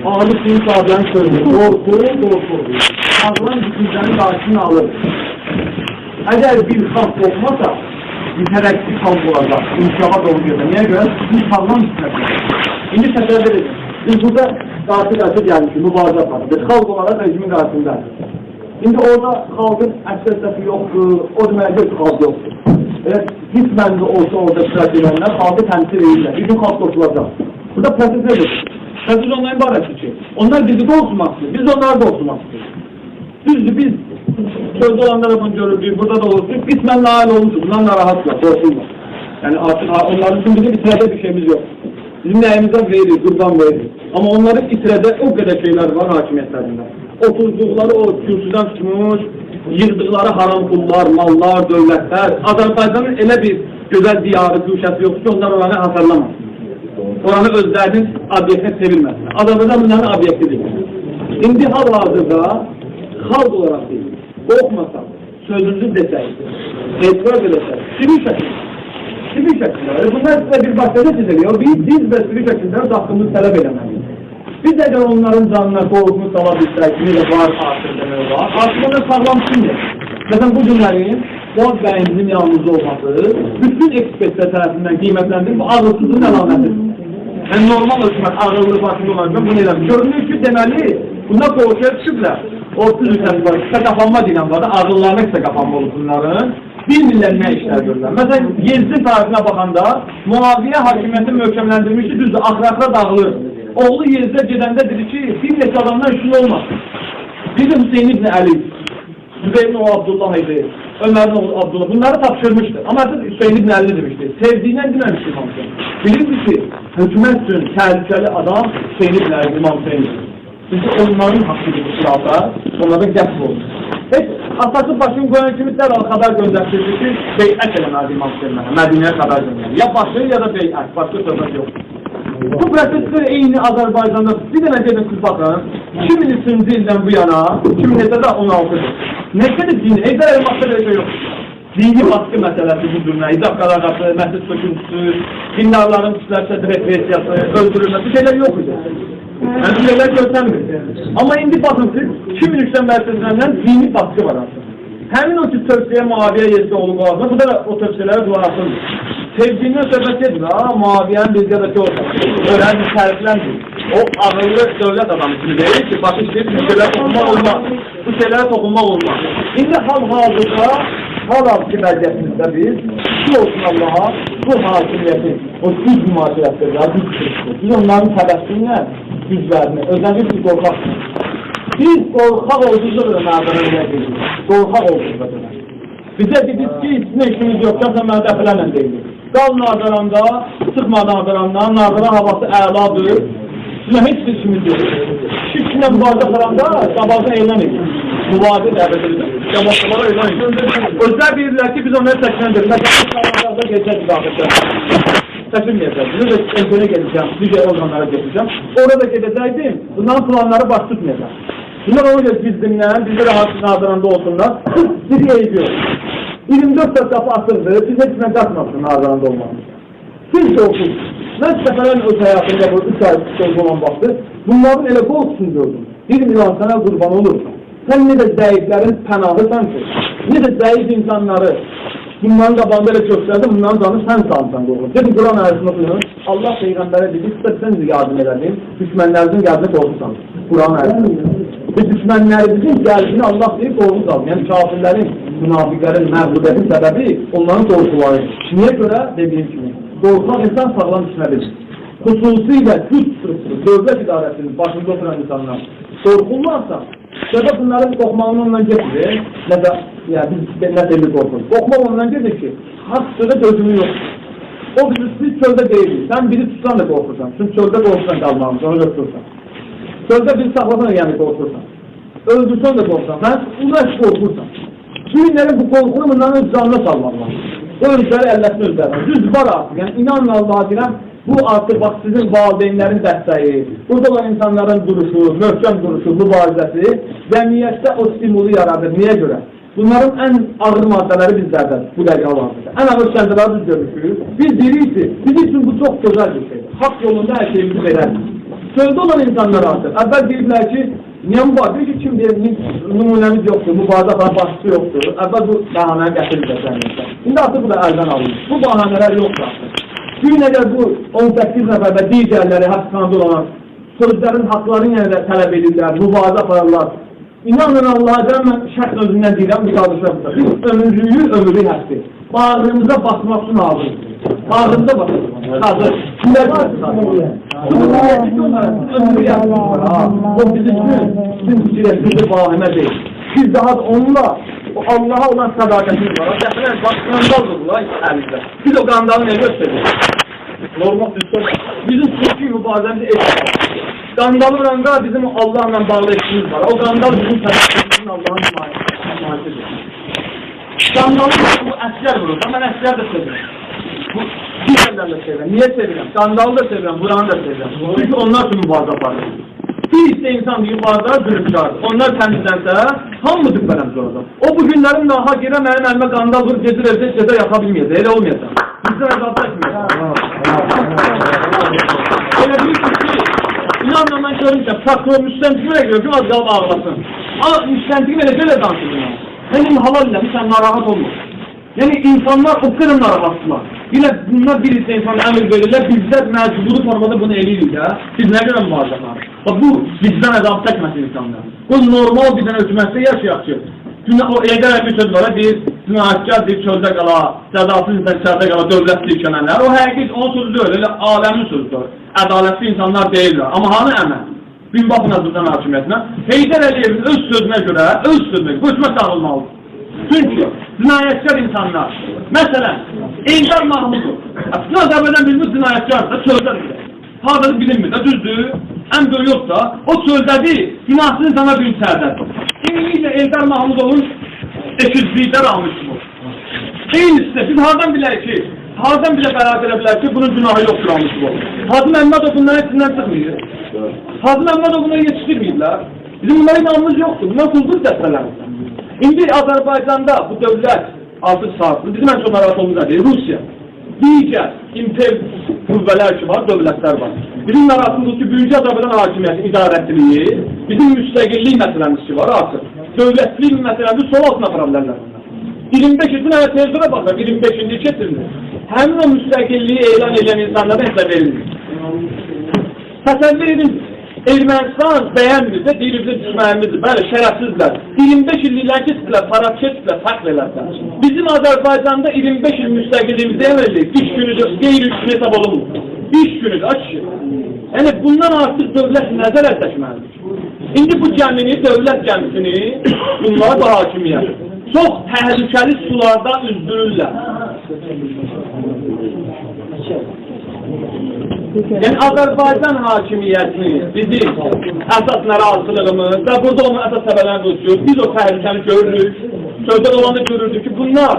Ağlı suyun sahabenin söylüyor. Doğru. Ağlan düşüncenin karşısını alır. Eğer bir halk olmasa, müterekkis halk olacak. İnşaha doğru görür. Niye göre? Bir sağlam düşünecek. Şimdi təsəvvür edin. Biz burada qarşı gəlmişik, mübarizə aparır. Xalq olaraq rejimin qarşısında. Şimdi orada xalqın əksəriyyəti yoxdur, o deməli ki, xalq yoxdur. Qismən də olsa orada iştirak edənlər xalqı təmsil edirlər. Bir gün xalq qoşulacaq. Burada proses nedir? Proses ondan ibarətdir ki, onlar bizi qorxumaq istiyor, biz onları qorxumaq istiyoruz. Düzdür, biz sözde olanlara bunu görürdük, burada da olursun, qismən nail olmuşuz, bundan narahatlar, qorxulmaz. Yani artık onların için bizim itirədə bir şeyimiz yok. Bizim nəyimizdən veririk, qurban veririk. Ama onların itirədə o qədər şeyler var hakimiyyətlərində. Oturduqları o kürsüdən tutmuş, yığdıqları haram pullar, mallar, dövlətlər, Azərbaycanın elə bir gözəl diyarı, güşəsi yoxdur ki, onlar oranı hatırlamaz. Oranı özlərinin obyektini sevilməsin. Azərbaycan bunların obyektidir. İndi hal-hazırda xalq olaraq deyil, qorxmasaq, sözünüzü desək, etiraz edəsək, sivil şəkildə. Bunlar sizə bir başqa çiziliyor. Biz və sivil şəkildə haqqımızı tələb eləməliyik. Biz əgər onların canına qorxunu sala bilsək, kimi də var artıq demək var. Artıq onları sağlam kimdir? Məsələn, bu günlərin Boğaz bəyimizin yanımızda olması, bütün ekspertlər tərəfindən qiymətləndirir, bu ağılsızlığın əlamətidir. Yəni, normal hökumət ağıllı başında olaraq bunu eləmir. Görünür ki, deməli, bunlar qorxuya düşüblər. O tüzüklər var, qısa qapanma deyilən var da, ağıllarına qısa qapanma olur bunların. Bilmirlər nə işlər görürlər. Məsələn, Yezdi tarixinə baxanda, Muaviyə hakimiyyəti möhkəmləndirmişdi, düzdür, axıra dağılır. Oğlu Yezdə gedəndə dedi ki, bir neçə adamdan üstün olmaz. Bir də Hüseyin İbn Əli, Zübeyir'in oğlu Abdullah idi, Ömer'in oğlu Abdullah, bunları tapşırmışdı. Ama Hüseyin İbn Əli demişdi, sevdiğinden deməmişdi İmam Hüseyin. Bilirdi ki, hükümet üçün təhlükəli adam Hüseyin İbn Əli, İmam Hüseyin. Çünki onların haqqıdır bu silahda, onlara qəsb olur. Heç Atatürk başını qoyan kimi dərhal xəbər göndərdirdi ki, beyət eləməli İmam Hüseyin mənə, Mədinəyə xəbər göndərdi. Ya başı ya da beyət, başqa söhbət yox. Bu prosesler eyni Azərbaycanda, bir dənə gedin siz baxın, 2003-cü ildən bu yana, 2016-da 16-dır. Nəşədir dini, Heydər Əlibaşda bir şey yoxdur. Dini baskı məsələsi bu cürünə, İzaq qararqası, məsəl söküntüsü, dindarların pislərsə represiyası, öldürülməsi, şeylər yox idi. Yəni, bu şeylər görsənmir. Amma indi baxın siz, 2003-dən mərkəzlərindən dini baskı var artıq. Həmin o ki, tövsiyə Muaviyə Yezdi oğlu qalsın, bu da o tövsiyələrə dua atılır. Sevdiğinden söhbət edir, Muaviyyənin bircədəki orada. Öyle bir tərifləndir. O ağıllı dövlət adamı kimi deyir ki, başı işləyir, bu şeylərə toxunmaq olmaz. Bu şeylərə toxunmaq olmaz. İndi hal-hazırda, hal-hazırki vəziyyətimizdə biz, şu olsun Allaha, bu hakimiyyəti, o güc mümaşirətdir, biz onların təbəssümlə güclərini, özəlik bir qorxaqdır. Biz qorxaq olduğumuzda da mərdana eləyirik. Qorxaq olduğumuzda da. Bizə dedik ki, içində işimiz yoxdur, sən mənə dəfələrlə deyilir. Qal Nazaranda, çıxma Nazarandan, Nazaran havası əladır. Sizə heç bir işimiz yoxdur. Şirkinlə mübarizə qıranda, qabazda elan edir. Mübarizə dəvət edir. Qabazlara elan edir. Özlər bilirlər ki, biz onları təkləndirir. Məsələn, Nazaranda geçəcək daxildə. Təklənməyəcək. Bizə də MP'yə gedəcəm, digər orqanlara gedəcəm. Orada gedəcəkdim, bunların planları baş tutmayacaq. Bunlar o yüzden bizimle, bizde rahat Nazaranda olsunlar. Bir eybi yok. 24 saat kapı asıldı, biz hepsine katmasın Nazaranda olmanız. Siz de okul. Ben seferen öz hayatımda bu 3 ay olan baktı. Bunların ele korkusun gördüm. 1 milyon sana kurban olur. Sen ne de zayıfların penahı sensin. Ne de zayıf insanları bunların qabağında elə göstərdi, bunların canı sən sağlısan qoğur. Dedim, Quran ayəsində oxuyun, Allah Peyğəmbərə dedi, sən yardım edədim, düşmənlərinizin gəlbini qorxusan. Quran ayəsində. Ve düşmənlərimizin gəlbini Allah deyib qorxusan. Yəni kafirlərin, münafiqlərin, məğlubiyyətin səbəbi onların qorxuları. Niyə görə? Dediyim kimi, qorxan insan sağlam düşməlidir. Xüsusilə güc sırası, dövlət idarəsinin başında oturan insanlar qorxulmazsa, sebep bunların qorxmağını ondan getirir. Nə də, yəni biz nə deyil qorxuruz. Qorxmaq ondan gedir ki, haqq sözə dözümü yoxdur. O bizi siz çöldə deyilir. Sən biri tutsan da qorxursan. Çünki çöldə qorxursan qalmağımız, onu götürürsən. Çöldə biri saxlasan yəni qorxursan. Öldürsən də qorxursan. Sən uğraş qorxursan. Günlərin bu qorxunu bunların öz canına salmaq var. O özləri əlləsin özlərinə. Düz var artıq. Yəni inanın Allah'a deyirəm, bu artıq bax sizin valideynlərin dəstəyi, burada olan insanların duruşu, möhkəm duruşu, mübarizəsi cəmiyyətdə o stimulu yaradır. Niyə görə? Bunların ən ağır maddələri bizlərdən, bu dəqiqə olandır. Ən ağır şəndələri biz görmüşük. Biz deyirik ki, bizim üçün bu çox gözəl bir şeydir. haqq yolunda hər şeyimizi verərik. Sözdə olan insanlar artıq. Əvvəl deyirlər ki, niyə mübarizə? Deyir ki, kim deyir, nümunəmiz yoxdur, mübarizə falan başçı yoxdur. Əvvəl bu bəhanəni gətirirlər. İndi artıq bu da əldən alınır. Bu bəhanələr yoxdur artıq. Bugün əgər bu 18 nəfər və digərləri həbsxanada olan sözlərin haqlarını yenə də tələb edirlər, mübarizə aparırlar. İnanın Allah'a gələn mən şəxs özündən deyirəm, bir qardaşlar. Biz ömürlüyü, ömürlü həssi. Bağrımıza basmaq üçün hazırız. Bağrımıza basmaq. Hazır. Kimlər basır? Ömürlü həssi var. O bizim fikirləşdirdi vahimə deyil. Biz daha onunla Allah'a olan sədaqətimiz var. Dəfələr qandaldırlar əlimizdə. Biz o qandalı nə göstəririk? Normal düzdür. Bizim Türkiye mübarizəmizi etmir. Qandalı qandal bizim Allah'la bağlı etkimiz var. O qandal bizim sədaqətimizin Allah'ın himayəsidir. Qandalı bu əsgər vurur. Mən əsgər də sevirəm. Bu digərlər də sevirəm. Niyə sevirəm? Qandalı da sevirəm, buranı da sevirəm. Çünki onlar üçün mübarizə aparır. Bir ise insan yukarıda zülümkardır. Onlar temizlense hamı dükkənəmsi olacaq. O bu günlərin daha girə mənim əlmə qandal vurub gedir evdə gecə yata bilməyəcək. Elə olmayacaq. Bizdən əzabda etməyəcək. Elə bir ki, inanla mən görmüşəm. Prokuror müstəntigimə görə ki, az qalıb ağlasın. Ama müstəntigim elə belə danışır. Mənim halal ilə sən narahat olmur. Yani insanlar o kadar narahatlılar. Yine bunlar birisi insan emir verirler, bizler mecburi formada bunu elirik ya. Biz ne kadar müvazzaflar? Bak bu bizden azap çekmesin insanlar. Bu normal bizden hükümette yaşayak ki. Çünkü o eğer bir söz var, bir cinayetçi deyip çölde qala, cəzasız insan içeride qala, dövlət dilkənənlər. O herkes onun sözü öyle, alemin sözüdür. Ədalətli insanlar değiller. Ama hanı əmel? Bin bakın Azərbaycan hakimiyyətinə. Heydər Əliyevin öz sözünə göre, bu hükümət dağılmalıdır. Çünkü cinayetçiler insanlar. Mesela Eldar Mahmudov. Aslında Azərbaycan bilmiş cinayetçilerse sözler bile. Hazırı bilinmir de düzdür. En böyle yoksa o sözleri günahsız insana bir içerler. Eyniyle Eldar Mahmudov'un eşitsizlikler almış bu. Eynisi de biz hardan bilir ki beraat edebilir ki bunun günahı yoktur almış bu. Hazım Emmadov bunların hepsinden çıkmıyor. Hazım Emmadov bunları yetiştirmeyirler. Bizim bunlara inanmamız yoktur. Bunlar kulduk dəstələrimizden. İndi Azərbaycanda bu dövlət artıq sağlıqlı, bizim ən çox narahat olmamız deyil, Rusiya. Digər imperial qüvvələr ki var, dövlətlər var. Bizim narahatımız ki, bugünkü Azərbaycan hakimiyyəti idarəçiliyi, bizim müstəqillik məsələmiz ki var artıq. Dövlətlik məsələmizi sol altına apara bilərlər. 25 ilin tezdirə baxır, 25-ci keçirilir. Həmin o müstəqilliyi elan edən insanlara hesab verilir. Təsəvvür edin. Ermənistan bəyənmir də deyir bizə düşməyimizdir. Bəli, şərəfsizlər. 25 illiklər keçdilər, paraketdilər, fərq verlərlər. Bizim Azərbaycanda 25 il müstəqilliyimizdə emirlik. İş günüdür, qeyri-üçün hesab olunmur. İş günüdür, açıq. Yəni, bundan artıq dövlət nəzər əlləşməlidir. İndi bu gəmini, dövlət gəmisini, bunlar da hakimiyyət. Çox təhlükəli sularda üzdürürlər. Yani Azərbaycan hakimiyyətini bizim əsas narazılığımız və burada onun əsas səbəblərini uçuyor. Biz o təhlükəni görürük. Sözlər olanı görürdük ki, bunlar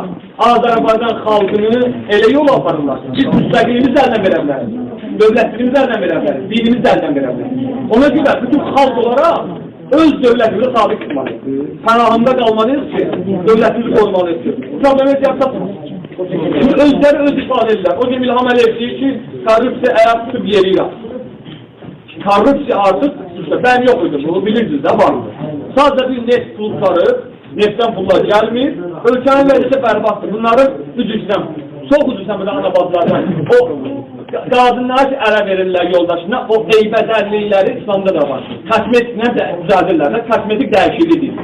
Azərbaycan xalqını elə yol aparırlar. Biz müstəqilimizi əldən verə bilərik. Dövlətimizi əldən verə bilərik. Dinimizi əldən verə bilərik. Ona görə bütün xalq olaraq öz dövlətimizi sabit tutmalıyıq. Pənahında qalmalıyıq ki, dövlətimizi qorumalıyıq ki. Problemet yapsatmaz. Şimdi özleri öz ifade ediler. O gün İlham Əliyev deyir ki, korrupsiya ayaq tutub yeri yaptı. Korrupsiya artıq, ben yok idim, bunu bilirsiniz de var. Sadece bir neft pulları, neftten pullar gelmir, ölkənin vəziyyəti bərbatdır. Bunların üzücüdən, çox üzücüdən anabazlardan, o qadınlara ki, ərə verirlər yoldaşına, o eybədərlikləri İslamda da var. Kosmetiklə də düzəldirlər, kosmetik dəyişiklidir.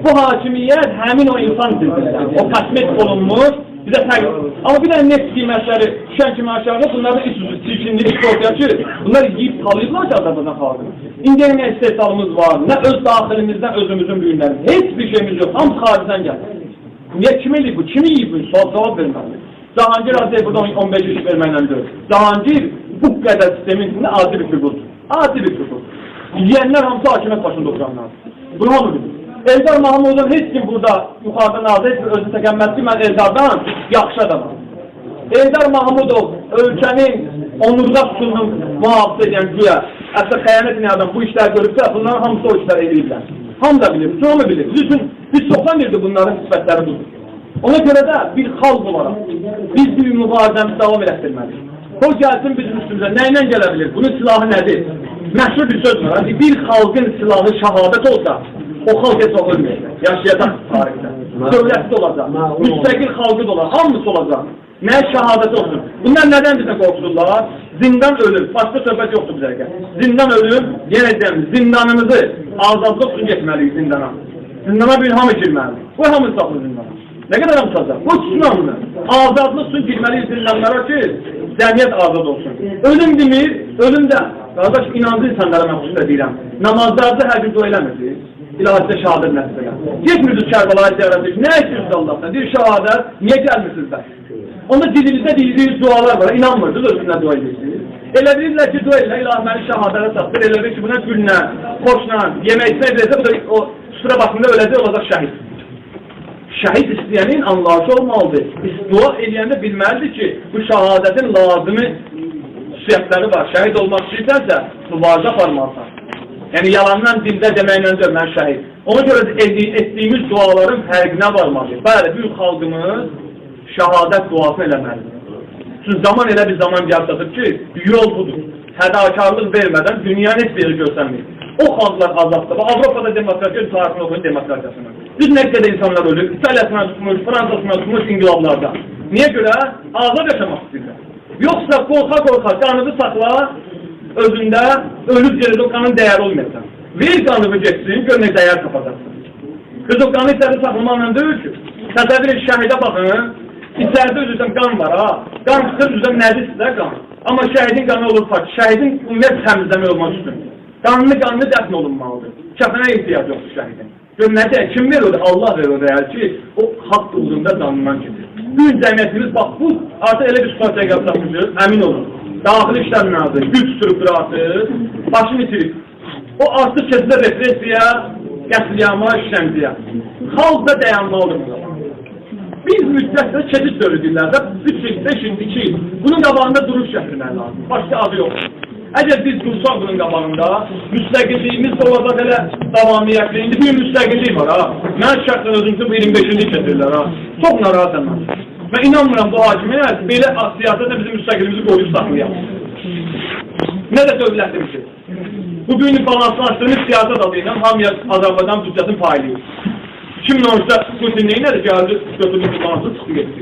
Bu hakimiyyət həmin o insan dildirlər, o kosmetik olunmuş, bize fərq. Ama bir tane neft qiymətləri düşən kimi aşağıda bunlarda iş üzü, çirkinlik ortaya ki, bunlar yiyip kalıyorlar ki Azərbaycan xalqını. İndi nə istehsalımız var, nə öz daxilimizdən özümüzün büyünlərimiz. Heç bir şeyimiz yok, hamısı xaricdən gəlir. Niye kim eləyib bu, kimi yiyib bu, cavab verməli. Cahangir Azəy burada 15 iş verməklə deyil. Cahangir bu qədər sistemin içində adi bir figurdur. Adi bir figur. Yiyənlər hamısı hakimiyyət başında oturanlar. Bunu hamı bilir. Eldar Mahmudov'un hiç kim burada yukarıdan aldı, hiç bir özü təkəmməz ki, mən Eldardan yaxşı adamım. Eldar Mahmudov ölkənin onurda tutumunu muhafizə edən güya, əslində xəyanət edən adam bu işlər görübsə, bunların hamısı o işlər eləyirlər. Hamı da bilir, bütün hamı bilir. Biz çoxdan bildik bunların nisbətləri budur. Ona görə də bir xalq olaraq biz bir mübarizəmizi davam elətdirməliyik. O gəlsin bizim üstümüzə. Nə ilə gələ bilir? Bunun silahı nədir? Məşhur bir söz var. Bir xalqın silahı şəhadət olsa, o xalq heç ölməyəcək. Yaşayacaq tarixdə. Dövlətli olacaq. Müstəqil xalqı da olacaq. Hamısı olacaq. Nə şəhadət olsun. Bunlar nədən bizə qorxurlar? Zindan ölüm. Başqa söhbət yoxdur bizə. Zindan ölüm, yenə deyəm, zindanımızı azadlıq üçün getməliyik zindana. Zindana bir hamı girməlidir. Bu hamı saxlı zindana. Nə qədər hamısacaq? Bu tsunamını. Azadlıq üçün girməliyik zindanlara ki, cəmiyyət azad olsun. Ölüm demir, ölüm də. Qardaş, inancı insanlara mən xüsusilə deyirəm. Namazlarda hər gün dua eləmirsiniz. İlahidə şəhadət nəsib elə. Getmirsiniz Kərbalaya ziyarət edir. Nə istiyorsunuz Allah'tan? Deyir şəhadət, niyə gəlmirsiniz də? Onda dilinizdə deyildiğiniz dualar var. İnanmırsınız, özünlə dua edirsiniz. Elə bilirlər ki, dua elə, ilah məni şəhadətə satdır. Elə bilir ki, buna güllə, xoşla, yeməksinə ediləcək, bu da o süre başında öləcək, olacaq şəhid. Şəhid istəyənin anlayışı olmalıdır. Dua edəndə bilməlidir ki, bu şəhadətin lazımı xüsusiyyətləri var. Şəhid olmaq istəyirsənsə, mübarizə aparmalısan. Yəni, yalandan dildə deməklə deyil, mən şəhid. Ona görə etdiyimiz duaların fərqinə varmalıyıq. Bəli, büyük xalqımız şəhadət duasını eləməlidir. Çünki zaman elə bir zaman gəlsədir ki, yol budur. Hədakarlıq vermədən dünyanın heç biri görsənməyir. O xalqlar azaddır. Avropada demokratiya, tarixini oxuyun demokratiyasını. Biz nə qədər insanlar ölür, İtalyasına tutmuş, Fransasına tutmuş inqilablarda. Niyə görə? Azad yaşamaq istəyirlər. Yoxsa qorxa-qorxa qanını saxla, özündə ölüb gelir, o qanın dəyəri olmayacaq. Ver qanını geçsin, gör nə dəyər tapacaqsın. Qız o qanı içəri saxlamaqla deyil ki, təsəvvür et, şəhidə baxın, içəridə özündən qan var ha, qan çıxır, üzrdən nədir sizə qan. Amma şəhidin qanı olur pak, şəhidin ümumiyyət təmizləmək olmaq üçün. Qanını dəfn olunmalıdır. Kəfənə ehtiyac yoxdur şəhidin. Gör nə deyək, kim verir? Allah verir deyər ki, o haqq uğrunda canından gedir. Bugün cəmiyyətimiz, bax bu, artıq elə bir süfataya qaplaşmışız, əmin olun. Daxili işlər nazır, güc sürübdür artıq, başını itirik. O artıq keçidə represiya, qəsliyyama, işləmciyə. Xalq da dayanmalıdır. Biz müddətdə keçid dövrüdürlərdə 3 il, 5 il, 2 il bunun qabağında duruş gətirmək lazım. Başqa adı yox. Əgər biz dursaq bunun qabağında, müstəqilliyimiz də olacaq elə davamiyyətli. İndi bir müstəqillik var ha. Mən şəxsən özümüzü bu 25-ci keçirlər ha. Çox narahatım mən. Mən inanmıram bu hakimiyyət belə siyasətlə bizim müstəqilliyimizi qoyub saxlayaq. Nə də dövlətimizdir. Bugünün balanslaşdığımız siyaset adı ilə hamıya Azərbaycan büdcəsini paylayır. 2013'də Putin neynədir? Gəldi, götürdü balansını çıxdı getdi.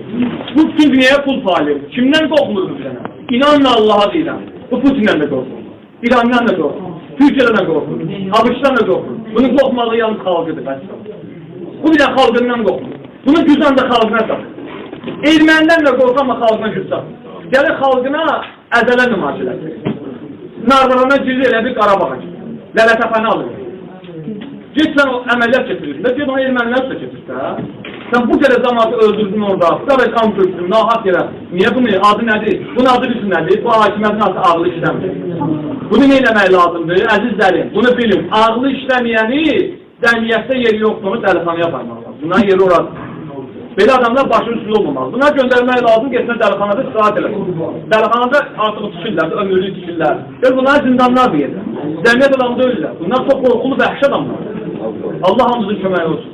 Bu dünyaya pul paylayır. Kimdən qorxmur bu sənə? İnanla Allah'a deyiləm. Bu Putin'dən də qorxur. İran'dan da qorxur. Türkiye'den de qorxur. Abış'dan da qorxur. Bunun qorxmalığı yalnız xalqıdır. Bu bir də xalqından qorxur. Bunun güzən də xalqına satır. Ermənidən də qorxur ama xalqına güz satır. Gəlir xalqına əzələ nümayiş edəcək. Narvarana girir elə bir Qarabağa girir. Lələtəpəni alır. Git sen o əməliyyat getirirsin. Ve git o ermənilər üstə getirsin. Sen bu kere zamanı öldürdün orada. Sonra kan töksün, nahat yere. Niye bunu? Adı nedir? Bunun adı bizim nedir? Bu hakimiyyətin adı ağlı işləmdir. Bunu ne eləmək lazımdır? Əzizlərim, bunu bilin. Ağlı işləməyəni cəmiyyətdə yeri yoxdur, onu dəlixanaya aparmaq lazım. Bundan yeri oradır. Belə adamlar başın üstünde olmamalı. Buna göndermək lazım, geçsinə dəlixanada istirahat eləsin. Dəlixanada artıq tikirlər, ömürlü tikirlər. Bunlar zindanlar bir yerdə. Cəmiyyət adamı deyirlər. Bunlar çox qorxulu, vəhşi adamlar. Allah hamımızın köməyi olsun.